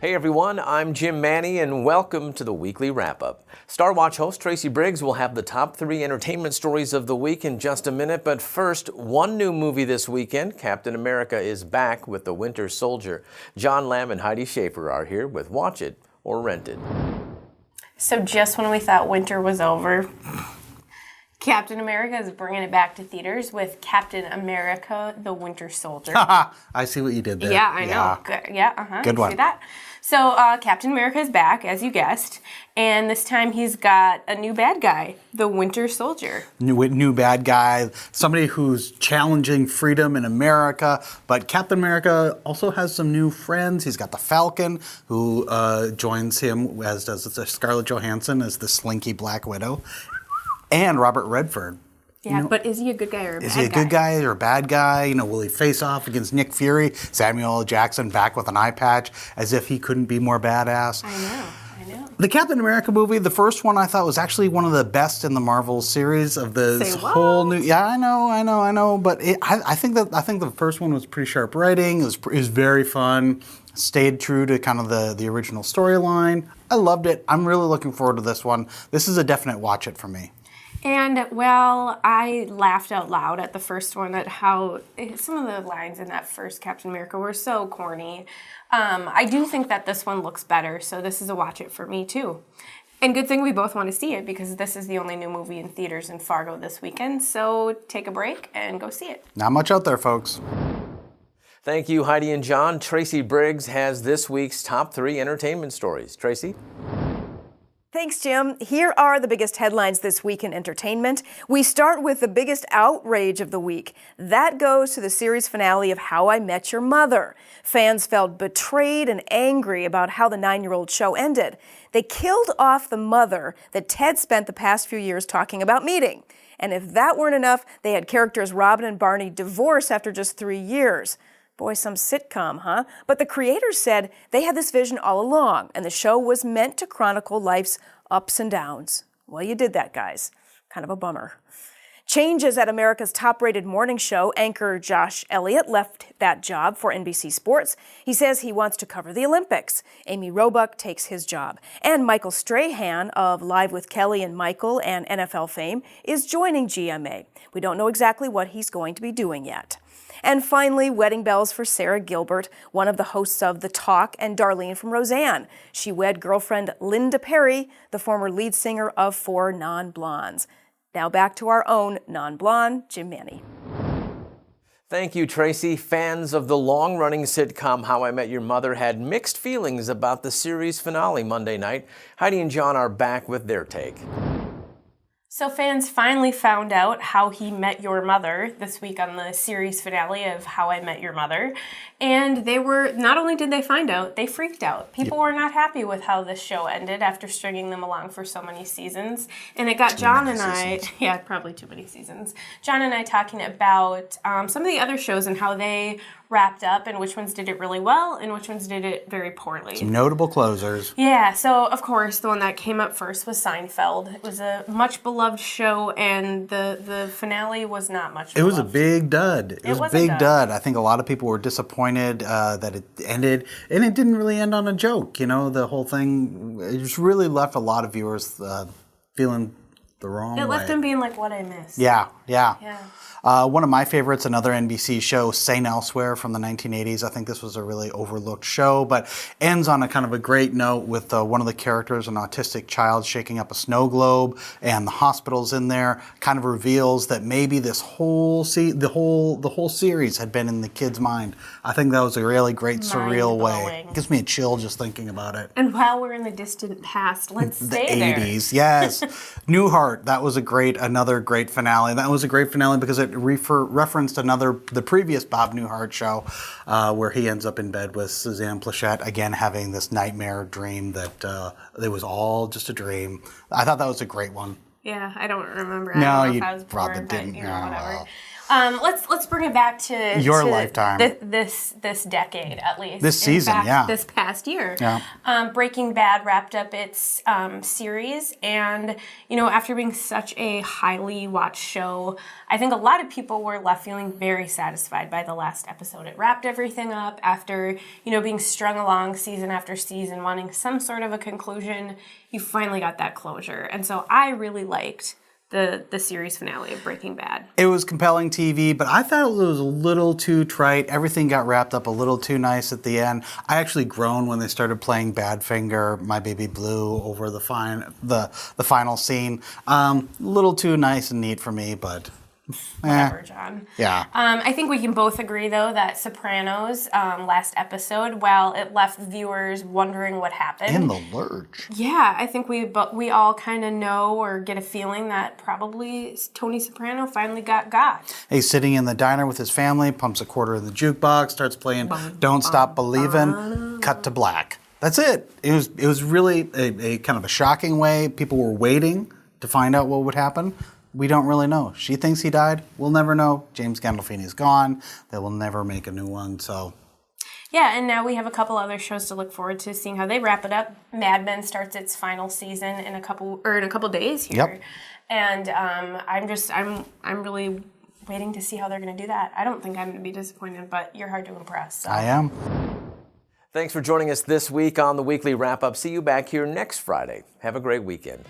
Hey everyone, I'm Jim Manny and welcome to the weekly wrap-up. Star Watch host Tracy Briggs will have the top 3 entertainment stories of the week in just a minute, but first, one new movie this weekend. Captain America is back with The Winter Soldier. John Lamb and Heidi Schaefer are here with Watch It or Rent It. So just when we thought winter was over, Captain America is bringing it back to theaters with Captain America, The Winter Soldier. I see what you did there. Yeah, I know. Good. Yeah, Good one. See that? So Captain America is back, as you guessed, and this time he's got a new bad guy, the Winter Soldier. New bad guy, somebody who's challenging freedom in America, but Captain America also has some new friends. He's got the Falcon, who joins him, as does Scarlett Johansson as the slinky Black Widow, and Robert Redford. Yeah, but is he a good guy or a bad guy? Is he a good guy or a bad guy? Will he face off against Nick Fury? Samuel L. Jackson back with an eye patch, as if he couldn't be more badass. I know. The Captain America movie, the first one I thought was actually one of the best in the Marvel series of this whole new. Yeah, I know. But I think the first one was pretty sharp writing. It was very fun. Stayed true to kind of the original storyline. I loved it. I'm really looking forward to this one. This is a definite watch it for me. And, well, I laughed out loud at the first one at how some of the lines in that first Captain America were so corny. I do think that this one looks better, so this is a watch it for me, too. And good thing we both want to see it, because this is the only new movie in theaters in Fargo this weekend, so take a break and go see it. Not much out there, folks. Thank you, Heidi and John. Tracy Briggs has this week's top 3 entertainment stories. Tracy? Thanks, Jim. Here are the biggest headlines this week in entertainment. We start with the biggest outrage of the week. That goes to the series finale of How I Met Your Mother. Fans felt betrayed and angry about how the 9-year-old show ended. They killed off the mother that Ted spent the past few years talking about meeting. And if that weren't enough, they had characters Robin and Barney divorce after just 3 years. Boy, some sitcom, huh? But the creators said they had this vision all along, and the show was meant to chronicle life's ups and downs. Well, you did that, guys. Kind of a bummer. Changes at America's top-rated morning show. Anchor Josh Elliott left that job for NBC Sports. He says he wants to cover the Olympics. Amy Roebuck takes his job. And Michael Strahan of Live with Kelly and Michael and NFL fame is joining GMA. We don't know exactly what he's going to be doing yet. And finally, wedding bells for Sarah Gilbert, one of the hosts of The Talk, and Darlene from Roseanne. She wed girlfriend Linda Perry, the former lead singer of 4 Non-Blondes. Now back to our own non-blonde, Jim Manny. Thank you, Tracy. Fans of the long-running sitcom How I Met Your Mother had mixed feelings about the series finale Monday night. Heidi and John are back with their take. So fans finally found out how he met your mother this week on the series finale of How I Met Your Mother. And not only did they find out, they freaked out. People were not happy with how this show ended after stringing them along for so many seasons. And it got John and I, probably too many seasons. John and I talking about some of the other shows and how they wrapped up and which ones did it really well and which ones did it very poorly. Some notable closers. Yeah, so of course the one that came up first was Seinfeld. It was a much beloved show, and the finale was not much beloved. It was a big dud. It was a big dud. I think a lot of people were disappointed that it ended, and it didn't really end on a joke. The whole thing, it just really left a lot of viewers feeling the wrong way. It left them being like, what I missed. Yeah. One of my favorites, another NBC show, St. Elsewhere from the 1980s. I think this was a really overlooked show, but ends on a kind of a great note with one of the characters, an autistic child, shaking up a snow globe, and the hospital's in there. Kind of reveals that maybe this whole the whole series had been in the kid's mind. I think that was a really great, surreal way. It gives me a chill just thinking about it. And while we're in the distant past, let's stay there. The 80s, yes. Newhart, that was another great finale. That was a great finale because it referenced the previous Bob Newhart show, where he ends up in bed with Suzanne Pleshette, again having this nightmare dream that it was all just a dream. I thought that was a great one. Yeah, I don't remember. No, I don't know you if I was probably born, didn't. But, whatever. Let's bring it back to Your lifetime. This decade at least. This season, In fact, yeah. This past year. Yeah. Breaking Bad wrapped up its series, and after being such a highly watched show, I think a lot of people were left feeling very satisfied by the last episode. It wrapped everything up after being strung along season after season, wanting some sort of a conclusion. You finally got that closure, and so I really liked the series finale of Breaking Bad. It was compelling TV, but I thought it was a little too trite. Everything got wrapped up a little too nice at the end. I actually groaned when they started playing Badfinger, My Baby Blue over the final scene. A little too nice and neat for me, but Whatever, John. yeah. I think we can both agree, though, that Sopranos last episode, while it left viewers wondering what happened. In the lurch. Yeah, I think we all kind of know or get a feeling that probably Tony Soprano finally got. He's sitting in the diner with his family, pumps a quarter in the jukebox, starts playing Don't Stop Believin', cut to black. That's it. It was really a kind of a shocking way. People were waiting to find out what would happen. We don't really know. She thinks he died. We'll never know. James Gandolfini's gone. They will never make a new one, so... Yeah, and now we have a couple other shows to look forward to, seeing how they wrap it up. Mad Men starts its final season in a couple days here. Yep. And I'm really waiting to see how they're going to do that. I don't think I'm going to be disappointed, but you're hard to impress. So. I am. Thanks for joining us this week on the Weekly Wrap-Up. See you back here next Friday. Have a great weekend.